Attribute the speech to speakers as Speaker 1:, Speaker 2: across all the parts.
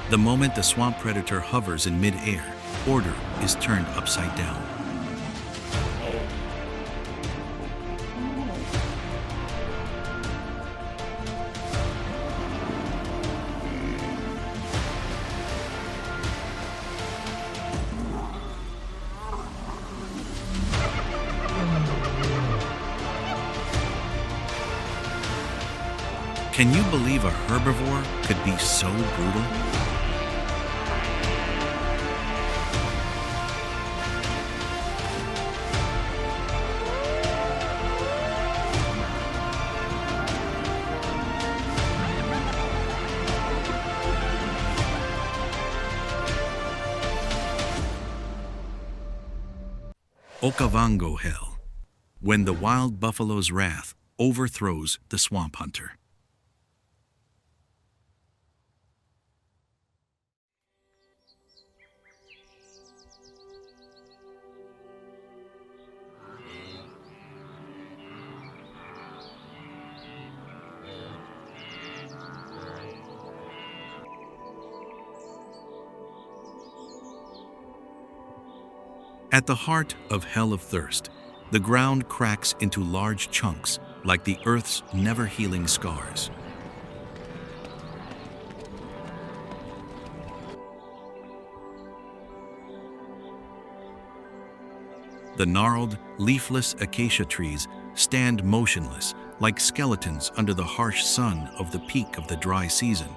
Speaker 1: The moment the swamp predator hovers in mid-air, order is turned upside down. Can you believe a herbivore could be so brutal? Okavango Hell, when the wild buffalo's wrath overthrows the swamp hunter. At the heart of Hell of Thirst, the ground cracks into large chunks like the Earth's never-healing scars. The gnarled, leafless acacia trees stand motionless like skeletons under the harsh sun of the peak of the dry season.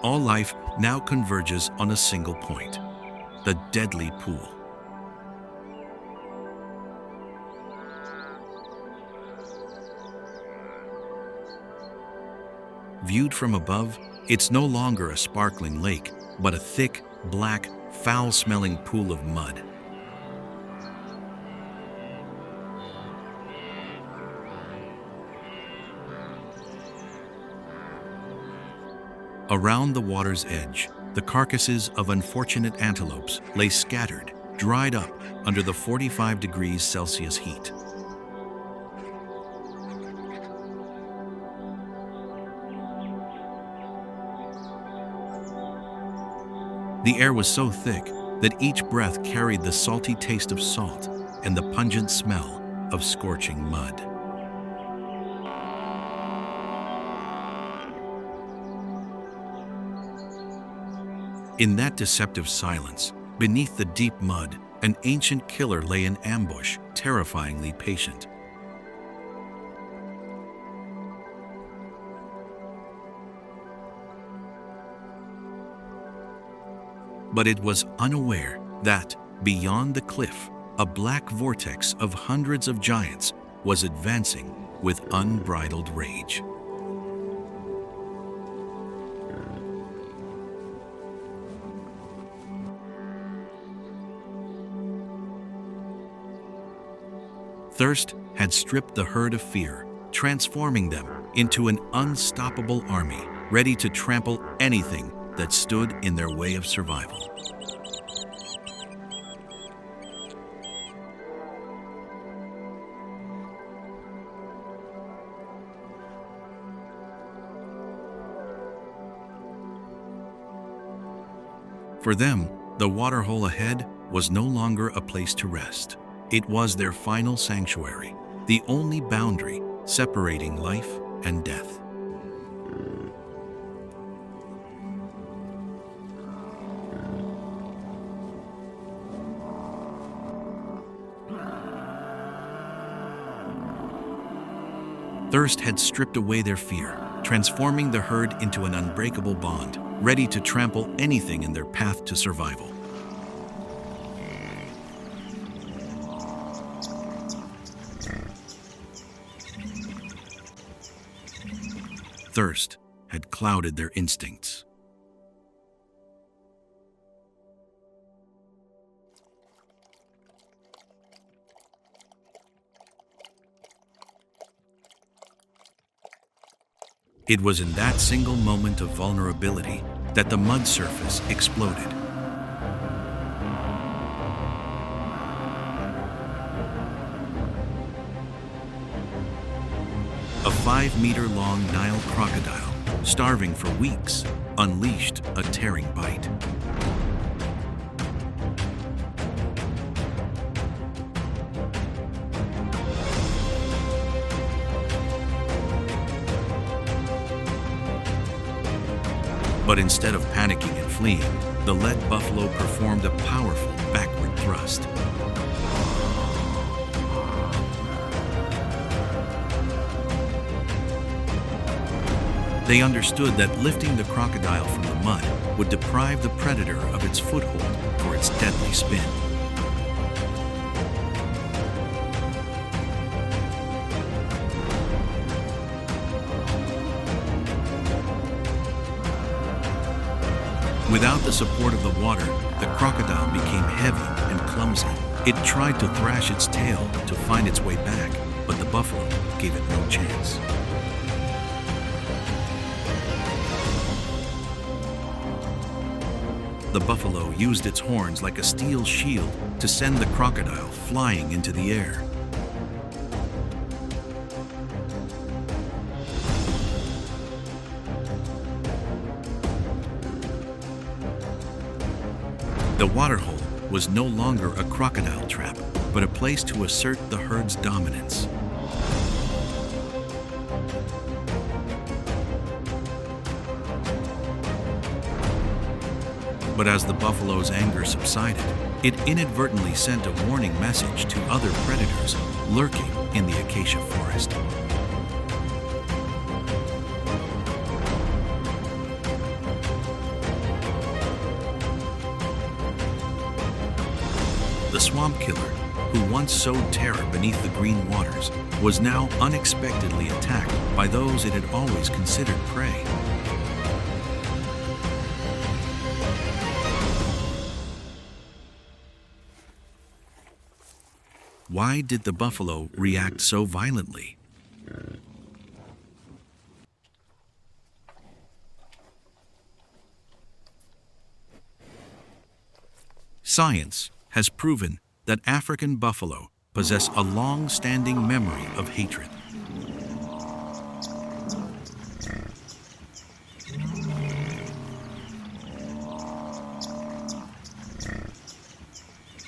Speaker 1: All life now converges on a single point, the deadly pool. Viewed from above, it's no longer a sparkling lake, but a thick, black, foul-smelling pool of mud. Around the water's edge, the carcasses of unfortunate antelopes lay scattered, dried up under the 45 degrees Celsius heat. The air was so thick that each breath carried the salty taste of salt and the pungent smell of scorching mud. In that deceptive silence, beneath the deep mud, an ancient killer lay in ambush, terrifyingly patient. But it was unaware that, beyond the cliff, a black vortex of hundreds of giants was advancing with unbridled rage. Thirst had stripped the herd of fear, transforming them into an unstoppable army, ready to trample anything that stood in their way of survival. For them, the waterhole ahead was no longer a place to rest. It was their final sanctuary, the only boundary separating life and death. Thirst had stripped away their fear, transforming the herd into an unbreakable bond, ready to trample anything in their path to survival. Thirst had clouded their instincts. It was in that single moment of vulnerability that the mud surface exploded. 5-meter-long Nile crocodile, starving for weeks, unleashed a tearing bite. But instead of panicking and fleeing, the lead buffalo performed a powerful backward thrust. They understood that lifting the crocodile from the mud would deprive the predator of its foothold for its deadly spin. Without the support of the water, the crocodile became heavy and clumsy. It tried to thrash its tail to find its way back, but the buffalo gave it no chance. The buffalo used its horns like a steel shield to send the crocodile flying into the air. The waterhole was no longer a crocodile trap, but a place to assert the herd's dominance. But as the buffalo's anger subsided, it inadvertently sent a warning message to other predators lurking in the acacia forest. The swamp killer, who once sowed terror beneath the green waters, was now unexpectedly attacked by those it had always considered prey. Why did the buffalo react so violently? Science has proven that African buffalo possess a long-standing memory of hatred.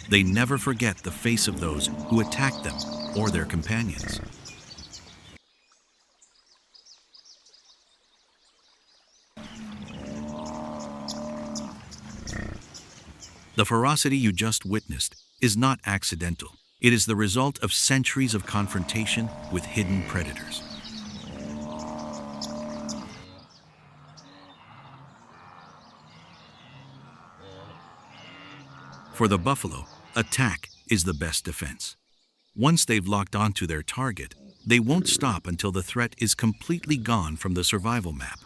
Speaker 1: They never forget the face of those who attack them or their companions. The ferocity you just witnessed is not accidental. It is the result of centuries of confrontation with hidden predators. For the buffalo, attack is the best defense. Once they've locked onto their target, they won't stop until the threat is completely gone from the survival map.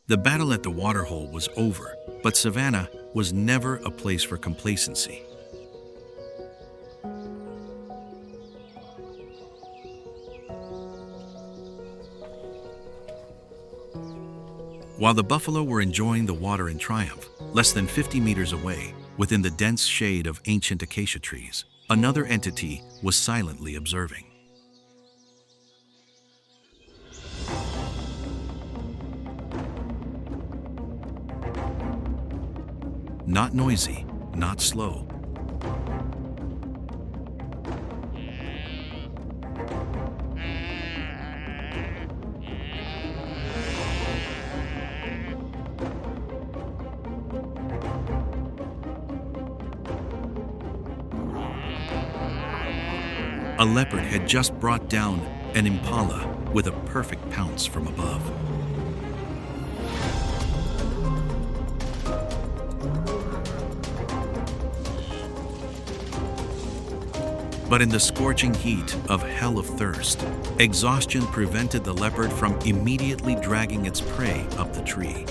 Speaker 1: The battle at the waterhole was over, but Savannah was never a place for complacency. While the buffalo were enjoying the water in triumph, less than 50 meters away, within the dense shade of ancient acacia trees, another entity was silently observing. Not noisy, not slow. A leopard had just brought down an impala with a perfect pounce from above. But in the scorching heat of hell of thirst, exhaustion prevented the leopard from immediately dragging its prey up the tree.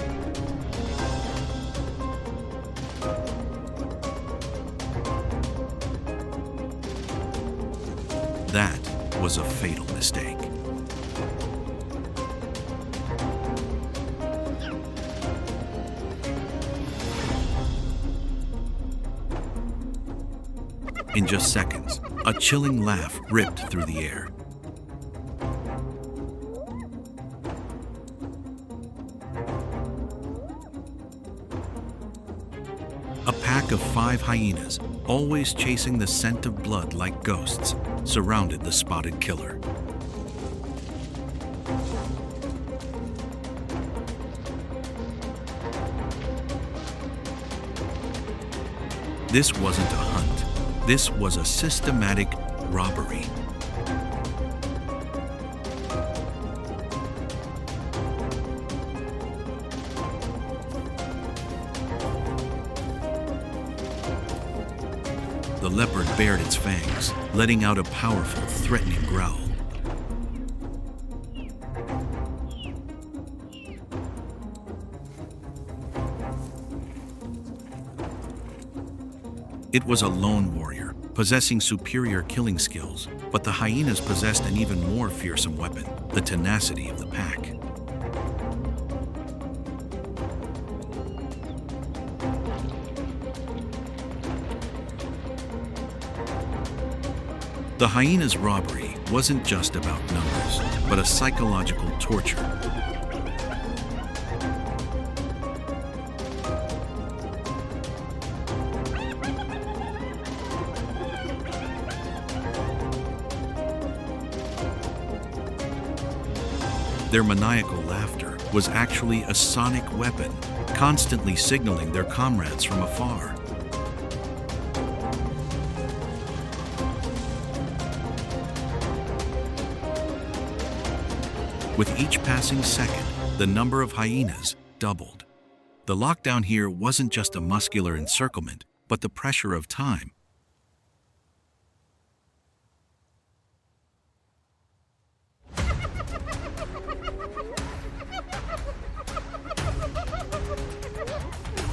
Speaker 1: That was a fatal mistake. In just seconds, a chilling laugh ripped through the air. A pack of 5 hyenas, always chasing the scent of blood like ghosts, surrounded the spotted killer. This wasn't a hunt. This was a systematic robbery. The leopard bared its fangs, letting out a powerful, threatening growl. It was a lone warrior, possessing superior killing skills, but the hyenas possessed an even more fearsome weapon, the tenacity of the pack. The hyenas' robbery wasn't just about numbers, but a psychological torture. Their maniacal laughter was actually a sonic weapon, constantly signaling their comrades from afar. With each passing second, the number of hyenas doubled. The lockdown here wasn't just a muscular encirclement, but the pressure of time.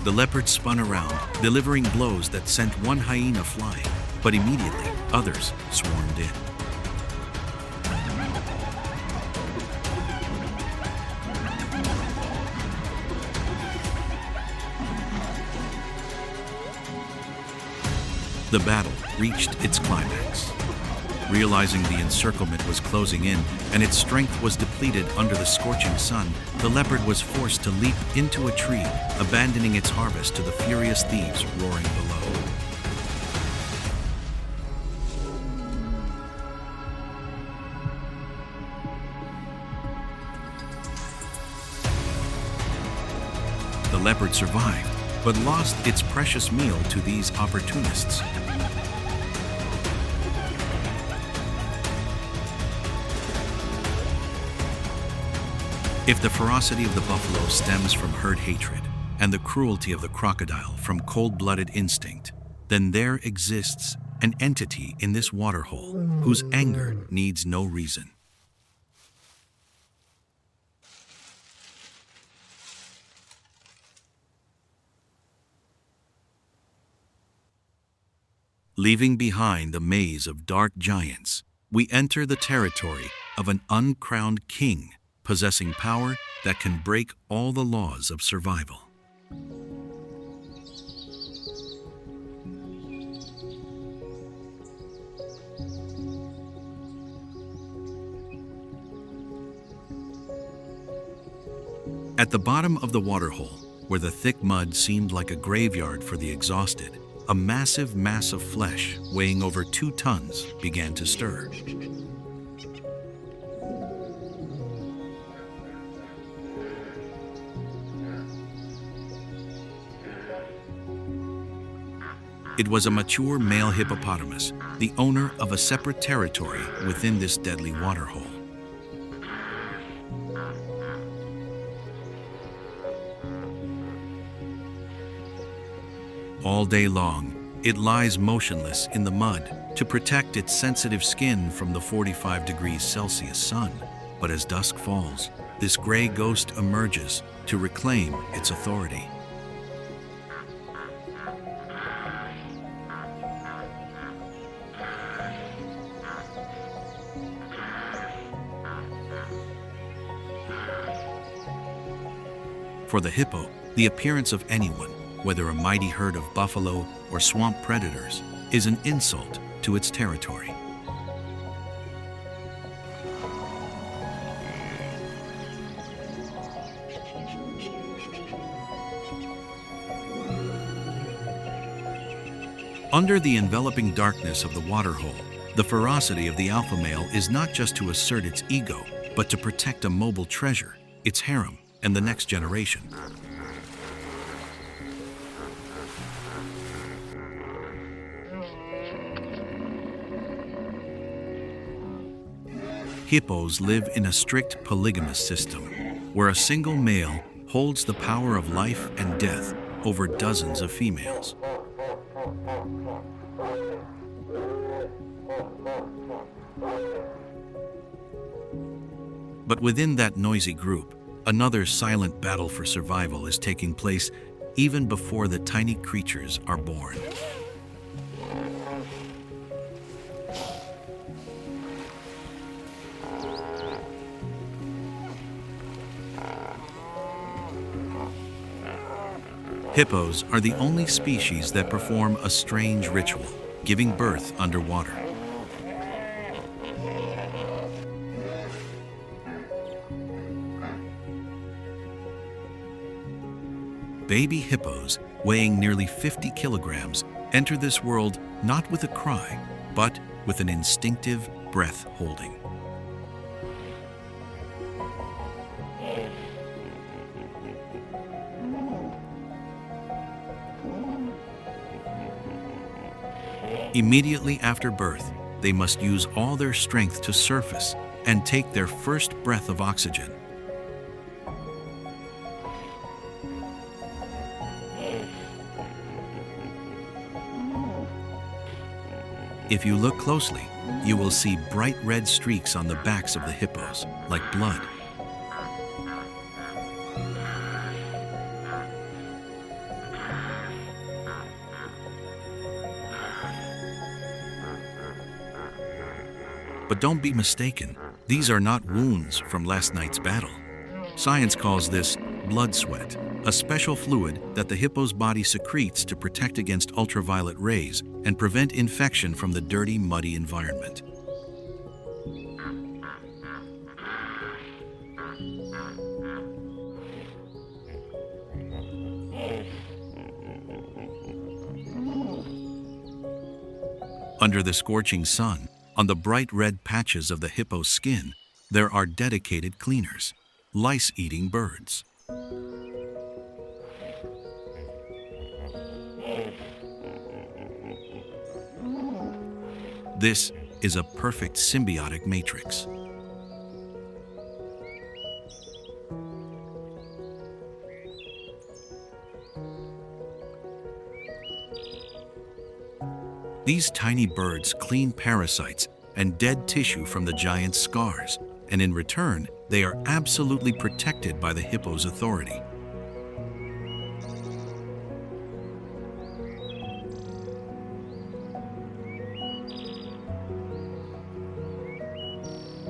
Speaker 1: The leopard spun around, delivering blows that sent one hyena flying, but immediately others swarmed in. The battle reached its climax. Realizing the encirclement was closing in and its strength was depleted under the scorching sun, the leopard was forced to leap into a tree, abandoning its harvest to the furious thieves roaring below. The leopard survived, but lost its precious meal to these opportunists. If the ferocity of the buffalo stems from herd hatred and the cruelty of the crocodile from cold-blooded instinct, then there exists an entity in this waterhole whose anger needs no reason. Leaving behind the maze of dark giants, we enter the territory of an uncrowned king possessing power that can break all the laws of survival. At the bottom of the waterhole, where the thick mud seemed like a graveyard for the exhausted, a massive mass of flesh weighing over 2 tons began to stir. It was a mature male hippopotamus, the owner of a separate territory within this deadly waterhole. All day long, it lies motionless in the mud to protect its sensitive skin from the 45 degrees Celsius sun. But as dusk falls, this gray ghost emerges to reclaim its authority. For the hippo, the appearance of anyone, whether a mighty herd of buffalo or swamp predators, is an insult to its territory. Under the enveloping darkness of the waterhole, the ferocity of the alpha male is not just to assert its ego, but to protect a mobile treasure, its harem, and the next generation. Hippos live in a strict polygamous system, where a single male holds the power of life and death over dozens of females. But within that noisy group, another silent battle for survival is taking place even before the tiny creatures are born. Hippos are the only species that perform a strange ritual, giving birth underwater. Baby hippos, weighing nearly 50 kilograms, enter this world not with a cry, but with an instinctive breath holding. Immediately after birth, they must use all their strength to surface and take their first breath of oxygen. If you look closely, you will see bright red streaks on the backs of the hippos, like blood. But don't be mistaken, these are not wounds from last night's battle. Science calls this blood sweat, a special fluid that the hippo's body secretes to protect against ultraviolet rays and prevent infection from the dirty, muddy environment. Under the scorching sun, on the bright red patches of the hippo's skin, there are dedicated cleaners, lice-eating birds. This is a perfect symbiotic matrix. These tiny birds clean parasites and dead tissue from the giant's scars, and in return, they are absolutely protected by the hippo's authority.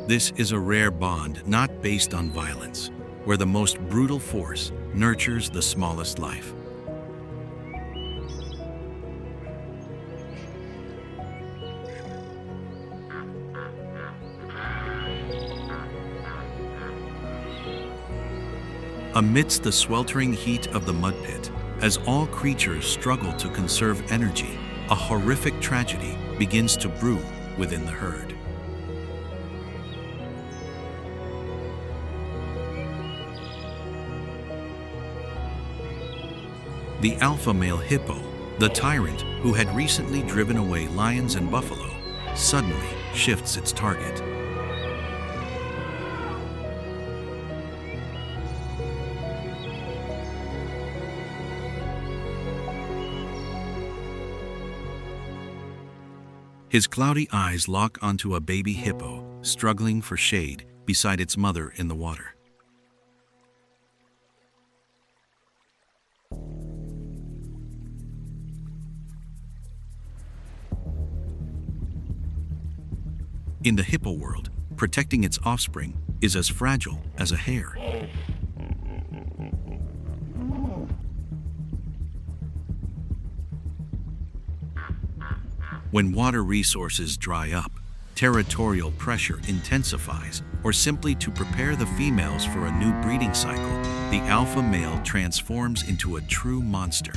Speaker 1: This is a rare bond not based on violence, where the most brutal force nurtures the smallest life. Amidst the sweltering heat of the mud pit, as all creatures struggle to conserve energy, a horrific tragedy begins to brew within the herd. The alpha male hippo, the tyrant who had recently driven away lions and buffalo, suddenly shifts its target. His cloudy eyes lock onto a baby hippo, struggling for shade beside its mother in the water. In the hippo world, protecting its offspring is as fragile as a hair. When water resources dry up, territorial pressure intensifies, or simply to prepare the females for a new breeding cycle, the alpha male transforms into a true monster.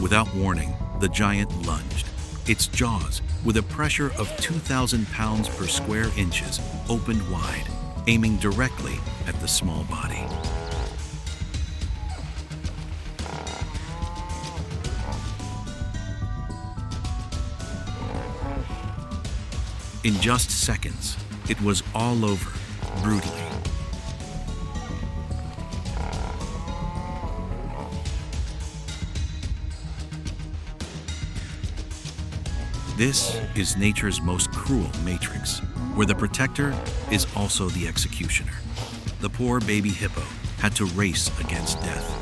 Speaker 1: Without warning, the giant lunged. Its jaws, with a pressure of 2,000 pounds per square inches, opened wide, aiming directly at the small body. In just seconds, it was all over, brutally. This is nature's most cruel matrix, where the protector is also the executioner. The poor baby hippo had to race against death.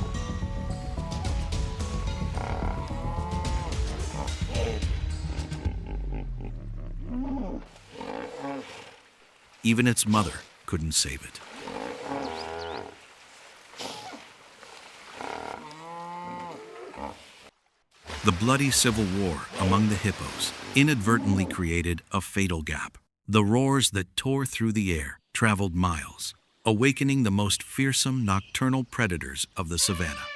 Speaker 1: Even its mother couldn't save it. The bloody civil war among the hippos inadvertently created a fatal gap. The roars that tore through the air traveled miles, awakening the most fearsome nocturnal predators of the savanna.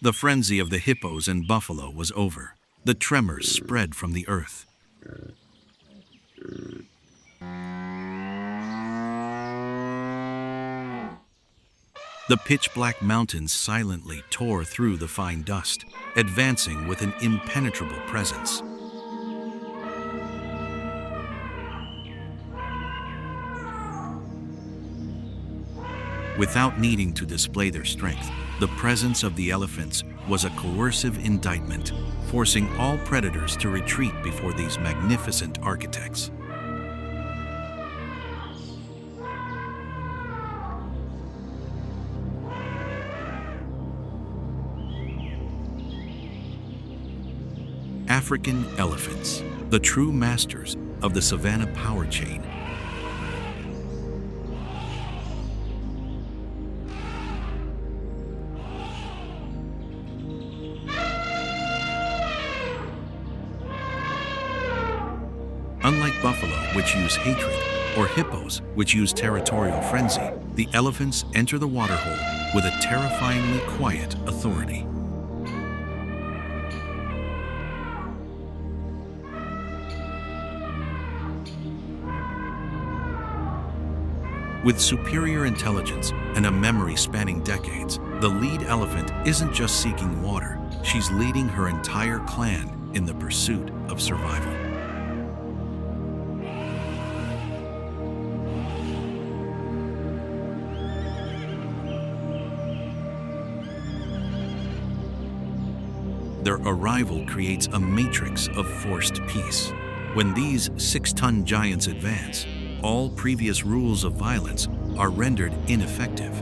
Speaker 1: The frenzy of the hippos and buffalo was over. The tremors spread from the earth. The pitch-black mountains silently tore through the fine dust, advancing with an impenetrable presence. Without needing to display their strength, the presence of the elephants was a coercive indictment, forcing all predators to retreat before these magnificent architects. African elephants, the true masters of the savanna power chain. Unlike buffalo, which use hatred, or hippos, which use territorial frenzy, the elephants enter the waterhole with a terrifyingly quiet authority. With superior intelligence and a memory spanning decades, the lead elephant isn't just seeking water, she's leading her entire clan in the pursuit of survival. Their arrival creates a matrix of forced peace. When these 6-ton giants advance, all previous rules of violence are rendered ineffective.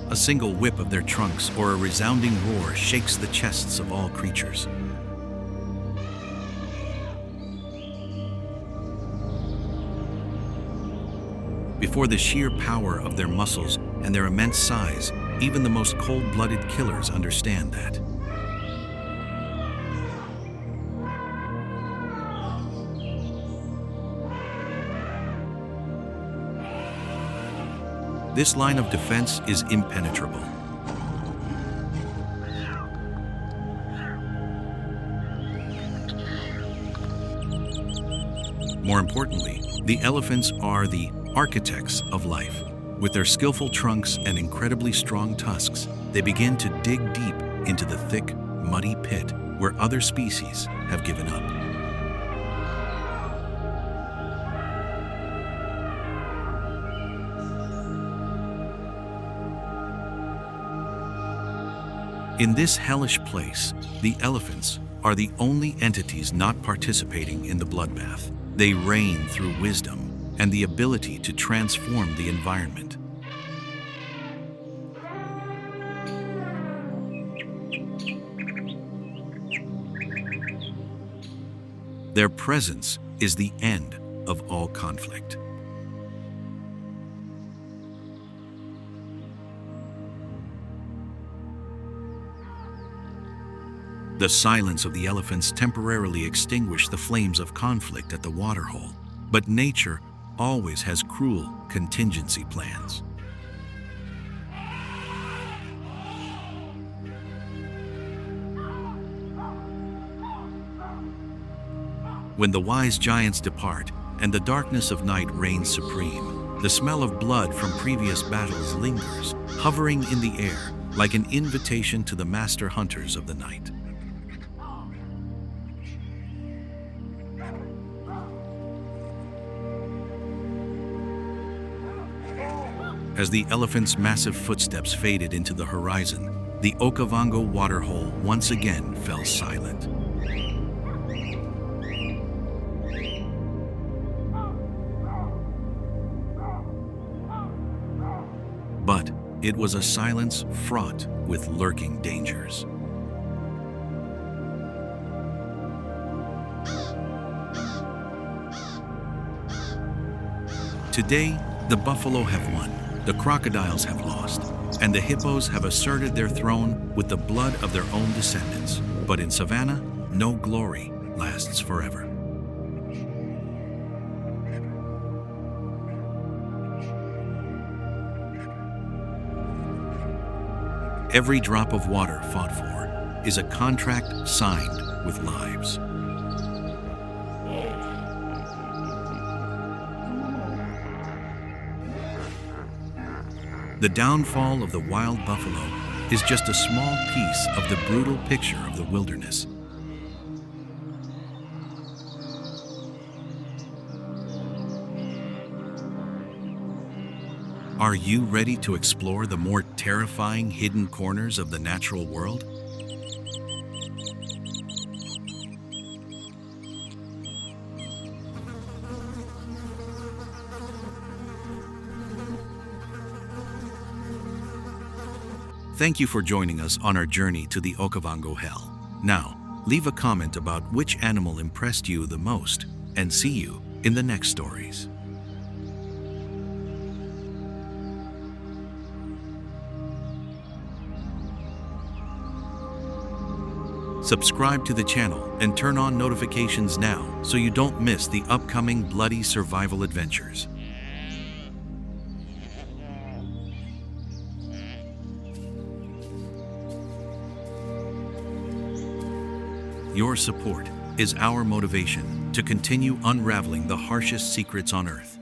Speaker 1: A single whip of their trunks or a resounding roar shakes the chests of all creatures. Before the sheer power of their muscles and their immense size, even the most cold-blooded killers understand that. This line of defense is impenetrable. More importantly, the elephants are the architects of life. With their skillful trunks and incredibly strong tusks, they begin to dig deep into the thick, muddy pit where other species have given up. In this hellish place, the elephants, are the only entities not participating in the bloodbath. They reign through wisdom and the ability to transform the environment. Their presence is the end of all conflict. The silence of the elephants temporarily extinguished the flames of conflict at the waterhole, but nature always has cruel contingency plans. When the wise giants depart and the darkness of night reigns supreme, the smell of blood from previous battles lingers, hovering in the air like an invitation to the master hunters of the night. As the elephant's massive footsteps faded into the horizon, the Okavango waterhole once again fell silent. But it was a silence fraught with lurking dangers. Today, the buffalo have won, the crocodiles have lost, and the hippos have asserted their throne with the blood of their own descendants. But in savannah, no glory lasts forever. Every drop of water fought for is a contract signed with lives. The downfall of the wild buffalo is just a small piece of the brutal picture of the wilderness. Are you ready to explore the more terrifying hidden corners of the natural world? Thank you for joining us on our journey to the Okavango Hell. Now, leave a comment about which animal impressed you the most, and see you in the next stories. Subscribe to the channel and turn on notifications now so you don't miss the upcoming bloody survival adventures. Your support is our motivation to continue unraveling the harshest secrets on Earth.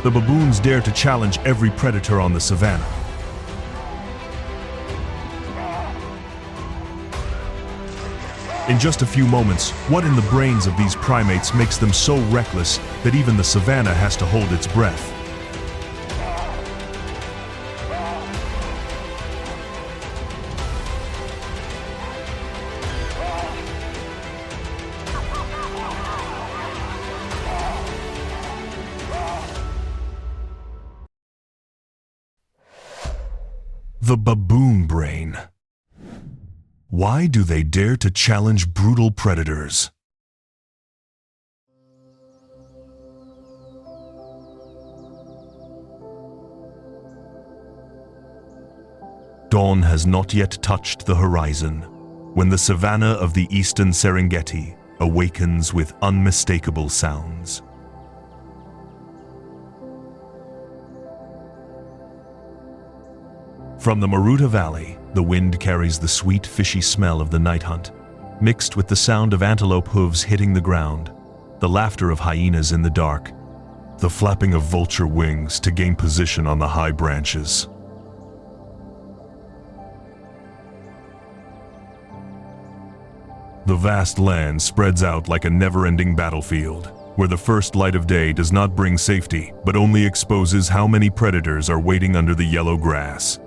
Speaker 2: The baboons dare to challenge every predator on the savannah. In just a few moments, what in the brains of these primates makes them so reckless that even the savannah has to hold its breath? The baboon brain. Why do they dare to challenge brutal predators? Dawn has not yet touched the horizon when the savannah of the eastern Serengeti awakens with unmistakable sounds. From the Maruta Valley The wind carries the sweet, fishy smell of the night hunt, mixed with the sound of antelope hooves hitting the ground, the laughter of hyenas in the dark, the flapping of vulture wings to gain position on the high branches. The vast land spreads out like a never-ending battlefield, where the first light of day does not bring safety, but only exposes how many predators are waiting under the yellow grass.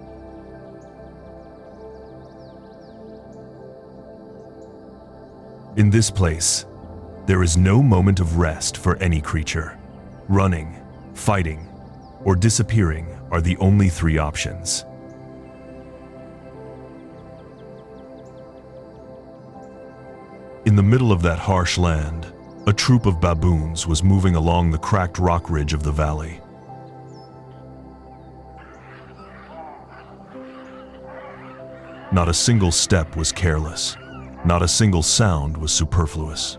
Speaker 2: In this place, there is no moment of rest for any creature. Running, fighting, or disappearing are the only three options. In the middle of that harsh land, a troop of baboons was moving along the cracked rock ridge of the valley. Not a single step was careless. Not a single sound was superfluous.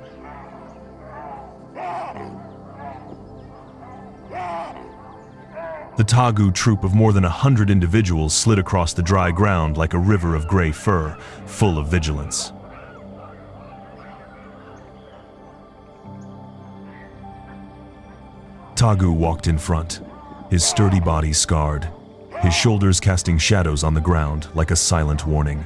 Speaker 2: The Tagu troop of more than 100 individuals slid across the dry ground like a river of gray fur, full of vigilance. Tagu walked in front, his sturdy body scarred, his shoulders casting shadows on the ground like a silent warning.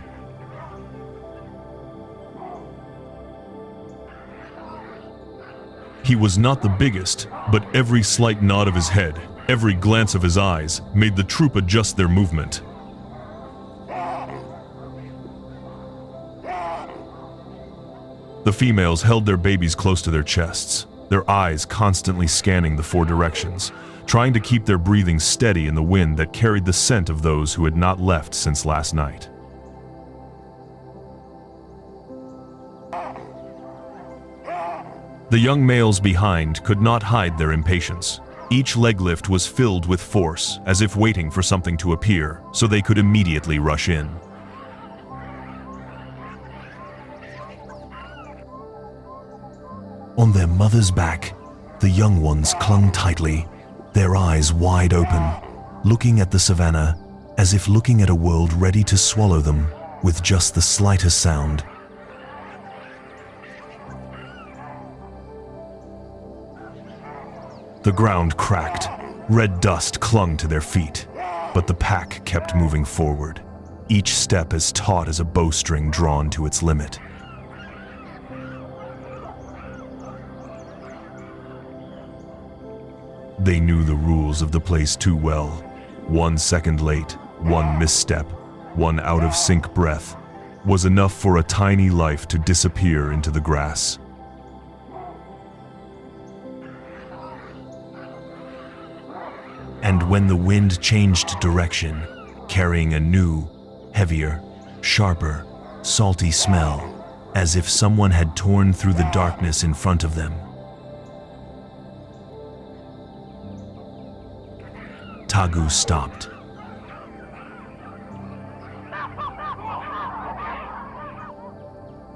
Speaker 2: He was not the biggest, but every slight nod of his head, every glance of his eyes, made the troop adjust their movement. The females held their babies close to their chests, their eyes constantly scanning the four directions, trying to keep their breathing steady in the wind that carried the scent of those who had not left since last night. The young males behind could not hide their impatience. Each leg lift was filled with force, as if waiting for something to appear, so they could immediately rush in. On their mother's back, the young ones clung tightly, their eyes wide open, looking at the savannah as if looking at a world ready to swallow them with just the slightest sound. The ground cracked, red dust clung to their feet, but the pack kept moving forward, each step as taut as a bowstring drawn to its limit. They knew the rules of the place too well. 1 second late, one misstep, one out-of-sync breath was enough for a tiny life to disappear into the grass. And when the wind changed direction, carrying a new, heavier, sharper, salty smell, as if someone had torn through the darkness in front of them, Tagu stopped.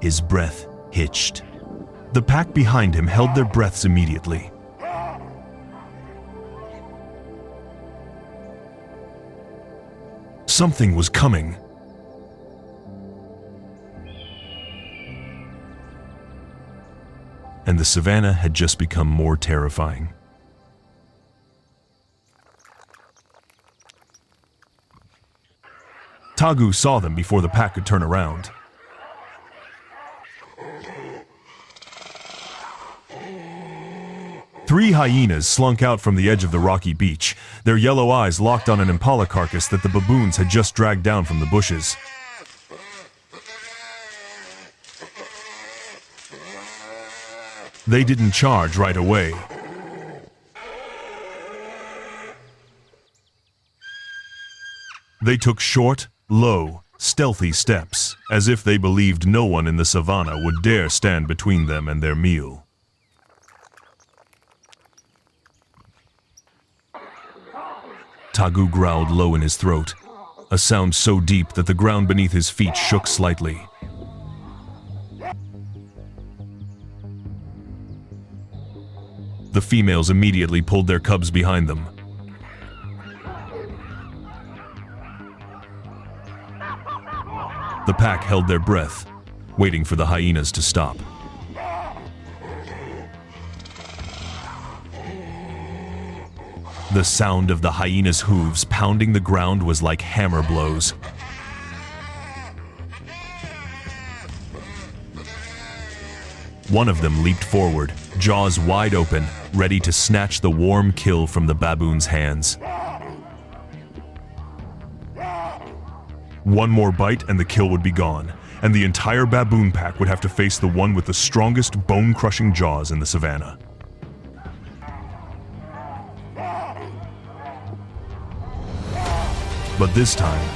Speaker 2: His breath hitched. The pack behind him held their breaths immediately. Something was coming. And the savannah had just become more terrifying. Tagu saw them before the pack could turn around. Three hyenas slunk out from the edge of the rocky beach, their yellow eyes locked on an impala carcass that the baboons had just dragged down from the bushes. They didn't charge right away. They took short, low, stealthy steps, as if they believed no one in the savannah would dare stand between them and their meal. Tagu growled low in his throat, a sound so deep that the ground beneath his feet shook slightly. The females immediately pulled their cubs behind them. pack held their breath, waiting for the hyenas to stop. The sound of the hyena's hooves pounding the ground was like hammer blows. One of them leaped forward, jaws wide open, ready to snatch the warm kill from the baboon's hands. One more bite and the kill would be gone, and the entire baboon pack would have to face the one with the strongest bone-crushing jaws in the savannah. But this time,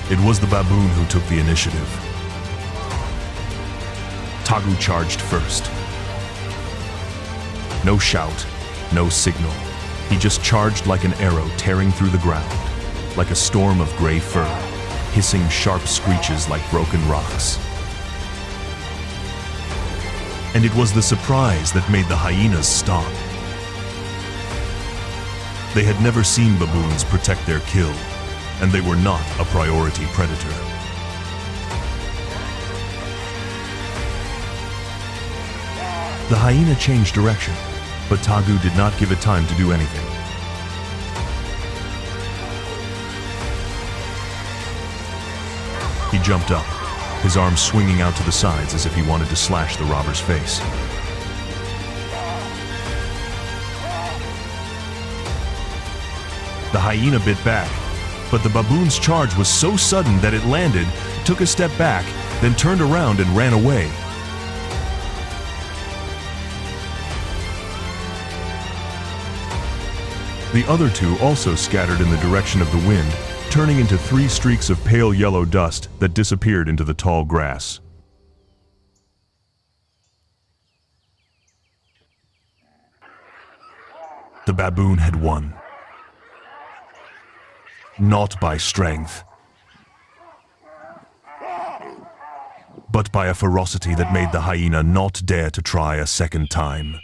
Speaker 2: it was the baboon who took the initiative. Tagu charged first. No shout, no signal. He just charged like an arrow tearing through the ground, like a storm of gray fur, hissing sharp screeches like broken rocks. And it was the surprise that made the hyenas stop. They had never seen baboons protect their kill, and they were not a priority predator. The hyena changed direction, but Tagu did not give it time to do anything. He jumped up, his arms swinging out to the sides as if he wanted to slash the robber's face. The hyena bit back, but the baboon's charge was so sudden that it landed, took a step back, then turned around and ran away. The other two also scattered in the direction of the wind, turning into 3 streaks of pale yellow dust that disappeared into the tall grass. The baboon had won. Not by strength, but by a ferocity that made the hyena not dare to try a second time.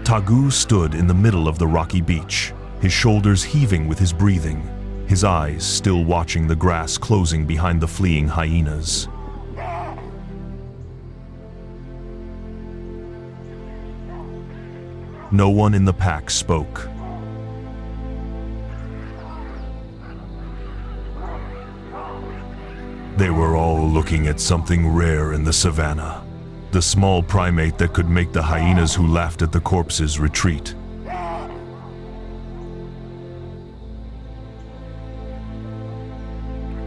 Speaker 2: Tagu stood in the middle of the rocky beach, his shoulders heaving with his breathing, his eyes still watching the grass closing behind the fleeing hyenas. No one in the pack spoke. They were all looking at something rare in the savannah, the small primate that could make the hyenas who laughed at the corpses retreat.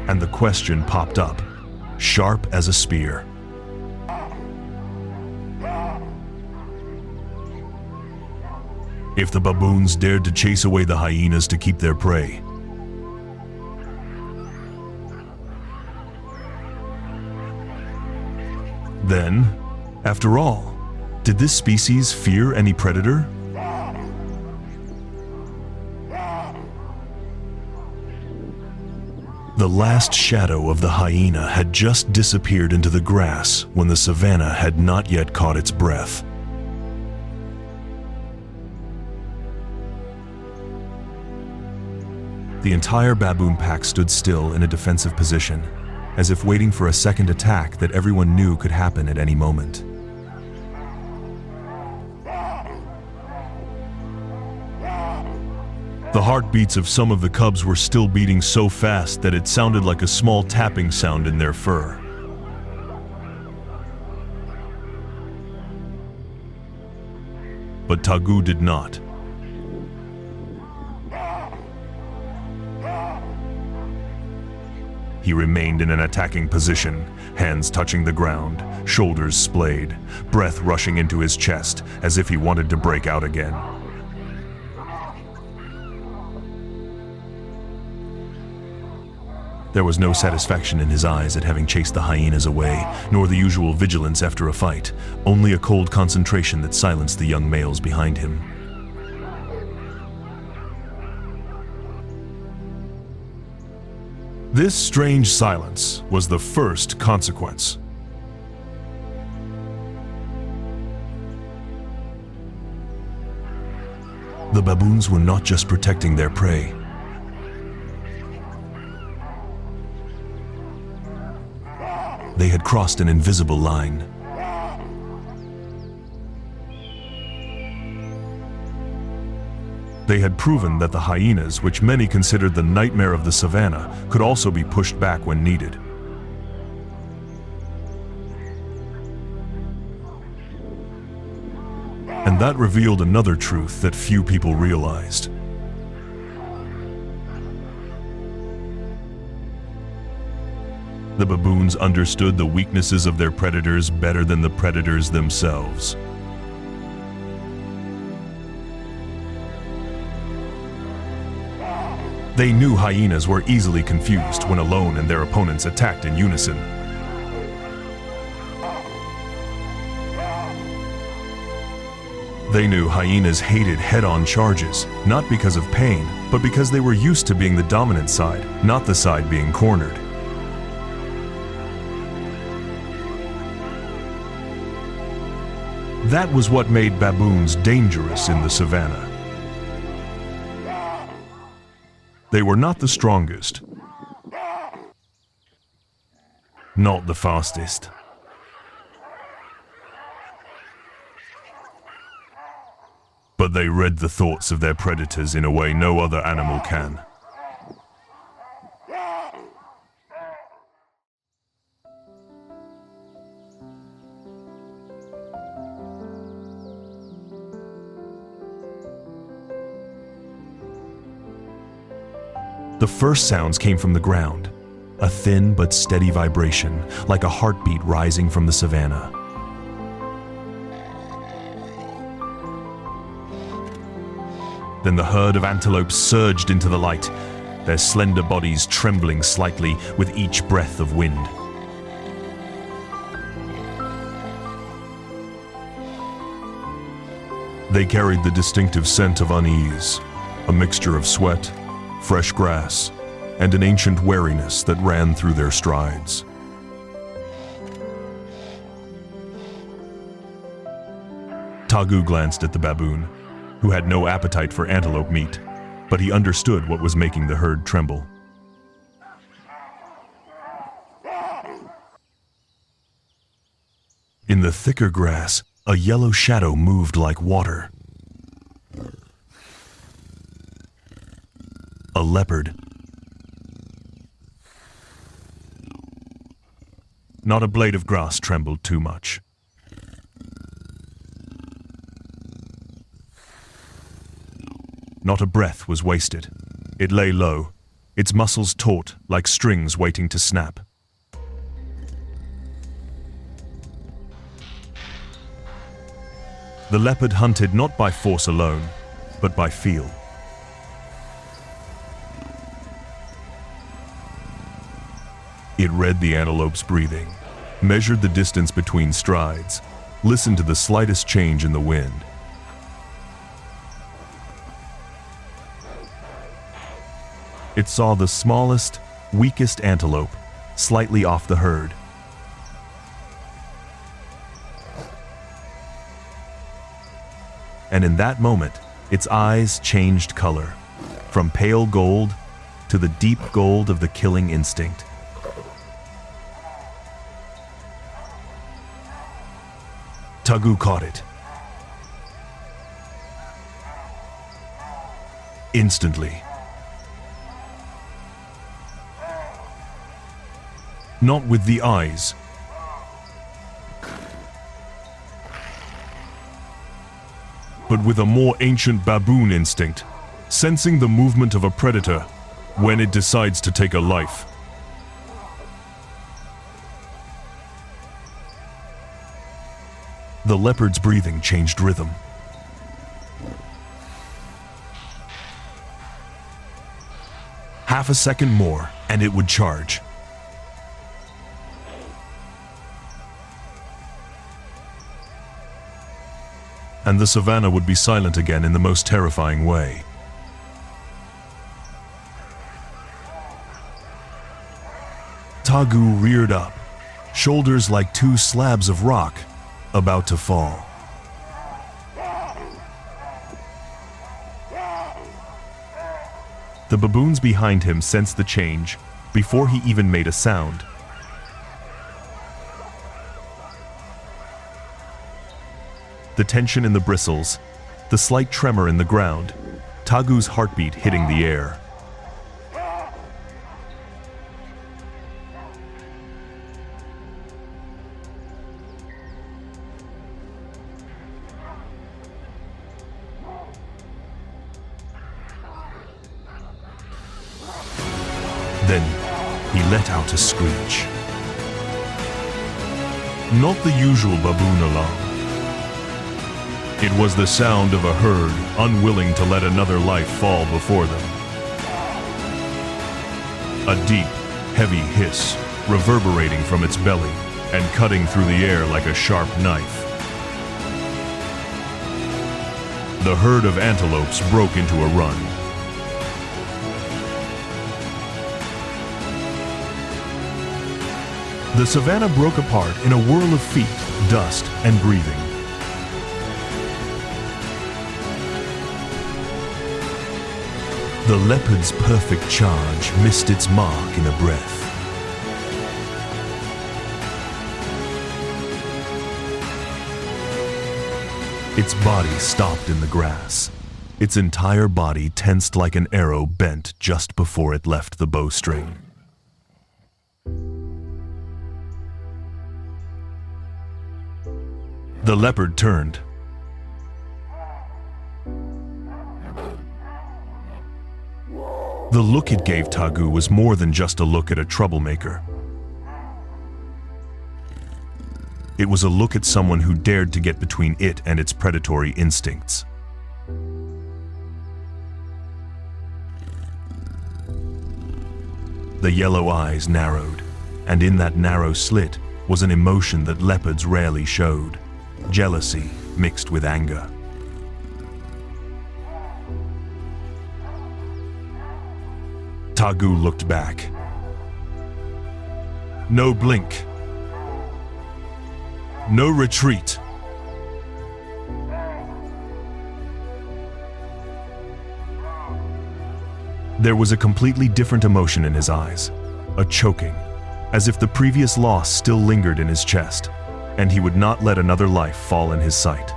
Speaker 2: And the question popped up, sharp as a spear. If the baboons dared to chase away the hyenas to keep their prey, then, after all, did this species fear any predator? The last shadow of the hyena had just disappeared into the grass when the savannah had not yet caught its breath. The entire baboon pack stood still in a defensive position, as if waiting for a second attack that everyone knew could happen at any moment. The heartbeats of some of the cubs were still beating so fast that it sounded like a small tapping sound in their fur. But Tagu did not. He remained in an attacking position, hands touching the ground, shoulders splayed, breath rushing into his chest as if he wanted to break out again. There was no satisfaction in his eyes at having chased the hyenas away, nor the usual vigilance after a fight, only a cold concentration that silenced the young males behind him. This strange silence was the first consequence. The baboons were not just protecting their prey. they had crossed an invisible line. They had proven that the hyenas, which many considered the nightmare of the savannah, could also be pushed back when needed. And that revealed another truth that few people realized. The baboons understood the weaknesses of their predators better than the predators themselves. They knew hyenas were easily confused when alone and their opponents attacked in unison. They knew hyenas hated head-on charges, not because of pain, but because they were used to being the dominant side, not the side being cornered. That was what made baboons dangerous in the savannah. They were not the strongest, not the fastest, but they read the thoughts of their predators in a way no other animal can. The first sounds came from the ground, a thin but steady vibration, like a heartbeat rising from the savannah. Then the herd of antelopes surged into the light, their slender bodies trembling slightly with each breath of wind. They carried the distinctive scent of unease, a mixture of sweat, fresh grass, and an ancient wariness that ran through their strides. Tagu glanced at the baboon, who had no appetite for antelope meat, but he understood what was making the herd tremble. In the thicker grass, a yellow shadow moved like water. A leopard. Not a blade of grass trembled too much. Not a breath was wasted. It lay low, its muscles taut like strings waiting to snap. The leopard hunted not by force alone, but by feel. It read the antelope's breathing, measured the distance between strides, listened to the slightest change in the wind. It saw the smallest, weakest antelope slightly off the herd. And in that moment, its eyes changed color, from pale gold to the deep gold of the killing instinct. Tagu caught it. Instantly. Not with the eyes, but with a more ancient baboon instinct, sensing the movement of a predator when it decides to take a life. The leopard's breathing changed rhythm. Half a second more, and it would charge. And the savannah would be silent again in the most terrifying way. Tagu reared up, shoulders like two slabs of rock, about to fall. The baboons behind him sensed the change before he even made a sound. The tension in the bristles, the slight tremor in the ground, Tagu's heartbeat hitting the air. Then he let out a screech. Not the usual baboon alarm. It was the sound of a herd unwilling to let another life fall before them. A deep, heavy hiss reverberating from its belly and cutting through the air like a sharp knife. The herd of antelopes broke into a run. The savannah broke apart in a whirl of feet, dust, and breathing. The leopard's perfect charge missed its mark in a breath. Its body stopped in the grass, its entire body tensed like an arrow bent just before it left the bowstring. The leopard turned. The look it gave Tagu was more than just a look at a troublemaker. It was a look at someone who dared to get between it and its predatory instincts. The yellow eyes narrowed, and in that narrow slit was an emotion that leopards rarely showed: jealousy mixed with anger. Tagu looked back. No blink. No retreat. There was a completely different emotion in his eyes, a choking, as if the previous loss still lingered in his chest, and he would not let another life fall in his sight.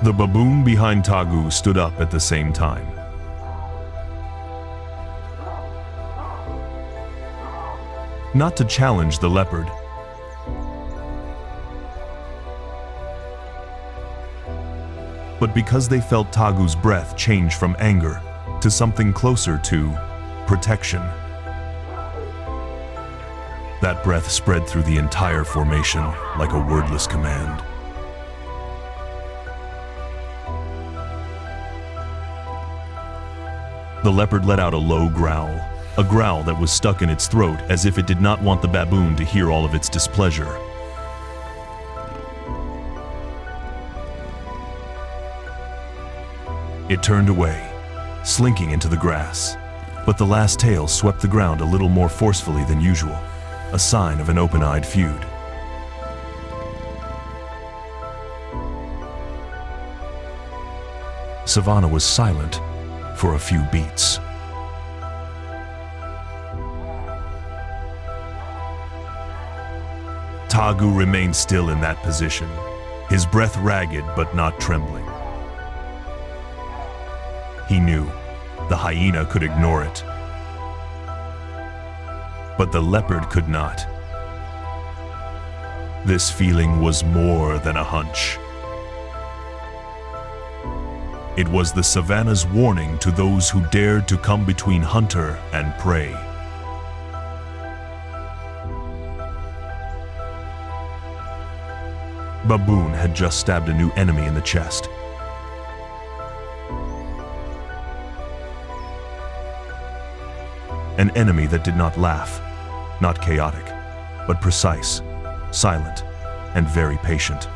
Speaker 2: The baboon behind Tagu stood up at the same time. Not to challenge the leopard, but because they felt Tagu's breath change from anger to something closer to protection. That breath spread through the entire formation like a wordless command. The leopard let out a low growl, a growl that was stuck in its throat as if it did not want the baboon to hear all of its displeasure. It turned away, slinking into the grass, but the last tail swept the ground a little more forcefully than usual, a sign of an open-eyed feud. Savannah was silent for a few beats. Tagu remained still in that position, his breath ragged but not trembling. He knew the hyena could ignore it, but the leopard could not. This feeling was more than a hunch. It was the savannah's warning to those who dared to come between hunter and prey. Baboon had just stabbed a new enemy in the chest. An enemy that did not laugh, not chaotic, but precise, silent, and very patient.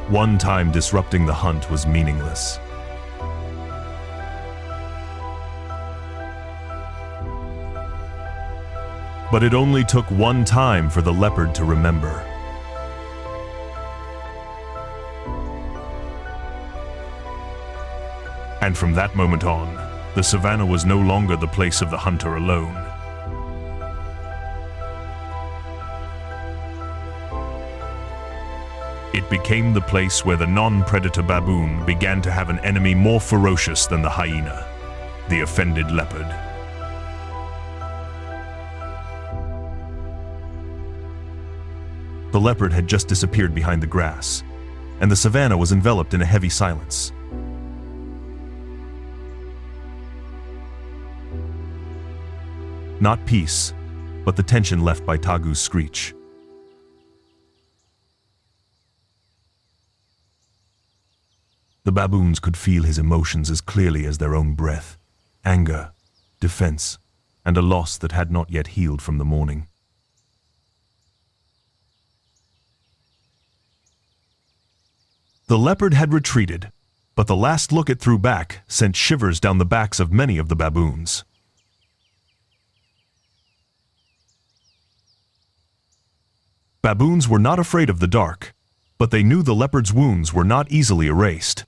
Speaker 2: One time disrupting the hunt was meaningless. But it only took one time for the leopard to remember. And from that moment on, the savannah was no longer the place of the hunter alone. It became the place where the non-predator baboon began to have an enemy more ferocious than the hyena, the offended leopard. The leopard had just disappeared behind the grass, and the savannah was enveloped in a heavy silence. Not peace, but the tension left by Tagu's screech. The baboons could feel his emotions as clearly as their own breath: anger, defense, and a loss that had not yet healed from the morning. The leopard had retreated, but the last look it threw back sent shivers down the backs of many of the baboons. Baboons were not afraid of the dark, but they knew the leopard's wounds were not easily erased.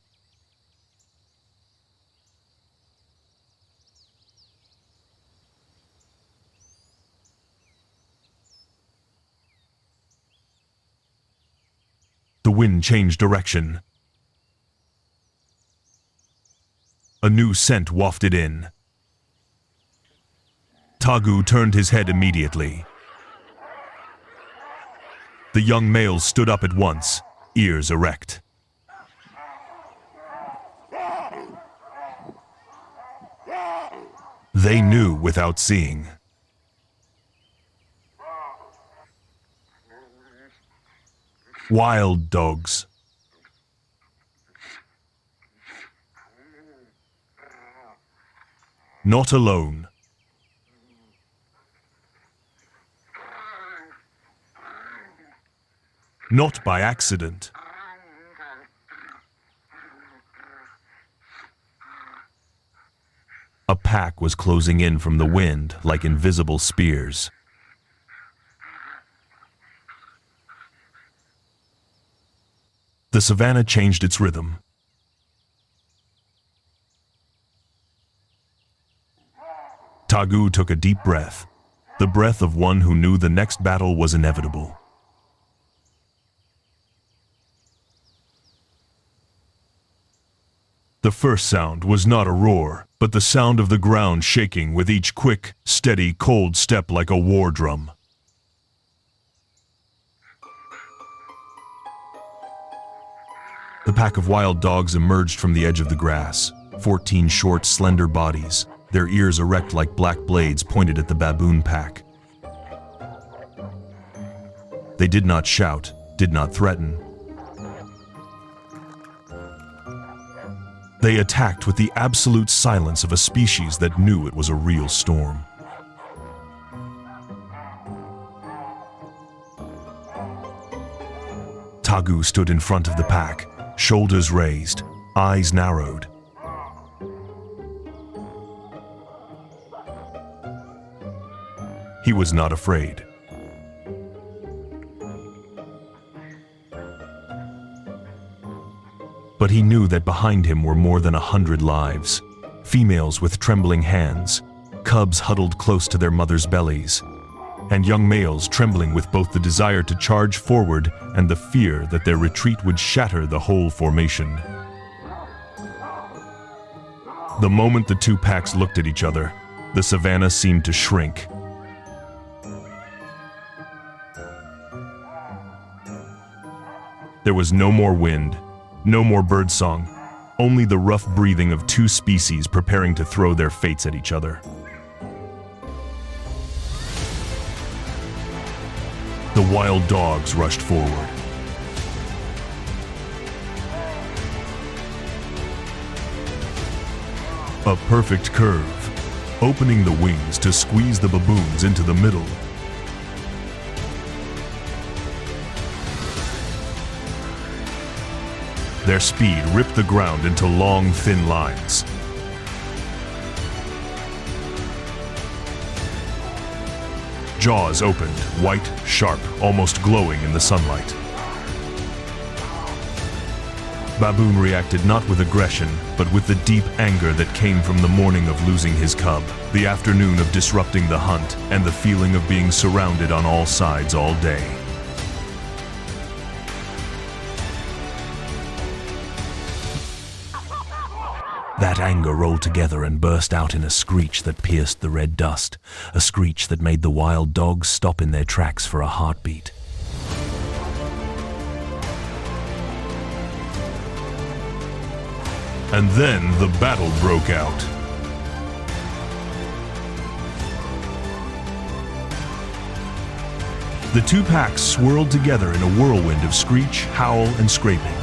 Speaker 2: The wind changed direction. A new scent wafted in. Tagu turned his head immediately. The young males stood up at once, ears erect. They knew without seeing. Wild dogs. Not alone. Not by accident. A pack was closing in from the wind like invisible spears. The savannah changed its rhythm. Tagu took a deep breath, the breath of one who knew the next battle was inevitable. The first sound was not a roar, but the sound of the ground shaking with each quick, steady, cold step like a war drum. The pack of wild dogs emerged from the edge of the grass, 14 short, slender bodies, their ears erect like black blades pointed at the baboon pack. They did not shout, did not threaten. They attacked with the absolute silence of a species that knew it was a real storm. Tagu stood in front of the pack, shoulders raised, eyes narrowed. He was not afraid. But he knew that behind him were more than 100 lives, females with trembling hands, cubs huddled close to their mothers' bellies, and young males trembling with both the desire to charge forward and the fear that their retreat would shatter the whole formation. The moment the two packs looked at each other, the savannah seemed to shrink. There was no more wind, no more birdsong, only the rough breathing of two species preparing to throw their fates at each other. The wild dogs rushed forward. A perfect curve, opening the wings to squeeze the baboons into the middle. Their speed ripped the ground into long, thin lines. Jaws opened, white, sharp, almost glowing in the sunlight. Baboon reacted not with aggression, but with the deep anger that came from the morning of losing his cub, the afternoon of disrupting the hunt, and the feeling of being surrounded on all sides all day. That anger rolled together and burst out in a screech that pierced the red dust, a screech that made the wild dogs stop in their tracks for a heartbeat. And then the battle broke out. The two packs swirled together in a whirlwind of screech, howl, and scraping.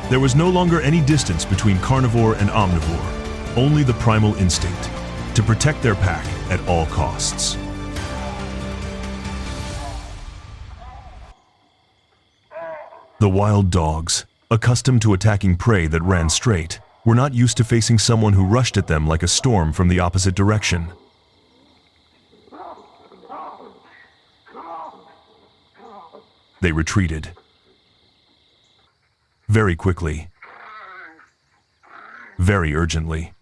Speaker 2: There was no longer any distance between carnivore and omnivore, only the primal instinct to protect their pack at all costs. The wild dogs, accustomed to attacking prey that ran straight, were not used to facing someone who rushed at them like a storm from the opposite direction. They retreated. Very quickly. Very urgently.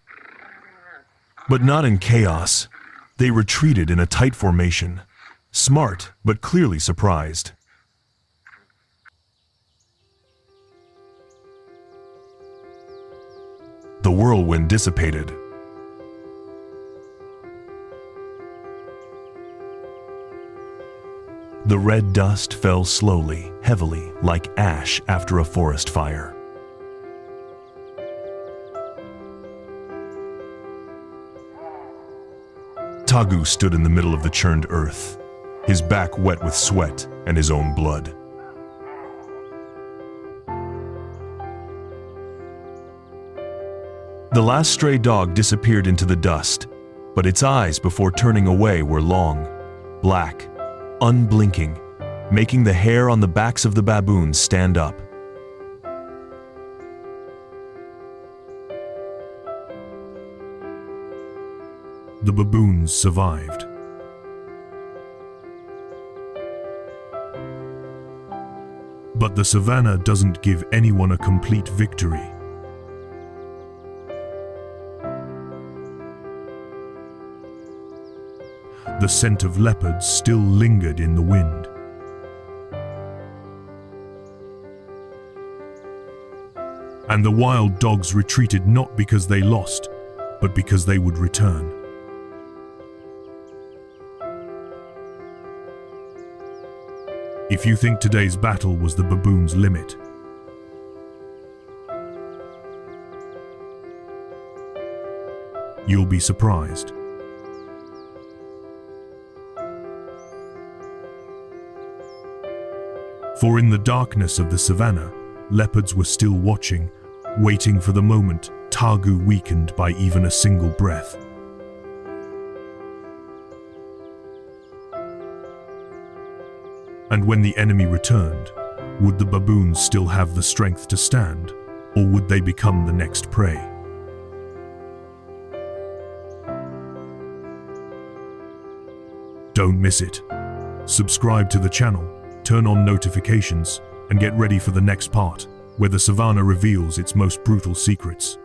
Speaker 2: But not in chaos. They retreated in a tight formation. Smart, but clearly surprised. The whirlwind dissipated. The red dust fell slowly, heavily, like ash after a forest fire. Tagu stood in the middle of the churned earth, his back wet with sweat and his own blood. The last stray dog disappeared into the dust, but its eyes before turning away were long, black, unblinking, making the hair on the backs of the baboons stand up. The baboons survived. But the savannah doesn't give anyone a complete victory. The scent of leopards still lingered in the wind. And the wild dogs retreated not because they lost, but because they would return. If you think today's battle was the baboon's limit, you'll be surprised. For in the darkness of the savannah, leopards were still watching, waiting for the moment Tagu weakened by even a single breath. And when the enemy returned, would the baboons still have the strength to stand, or would they become the next prey? Don't miss it. Subscribe to the channel, turn on notifications, and get ready for the next part, where the savannah reveals its most brutal secrets.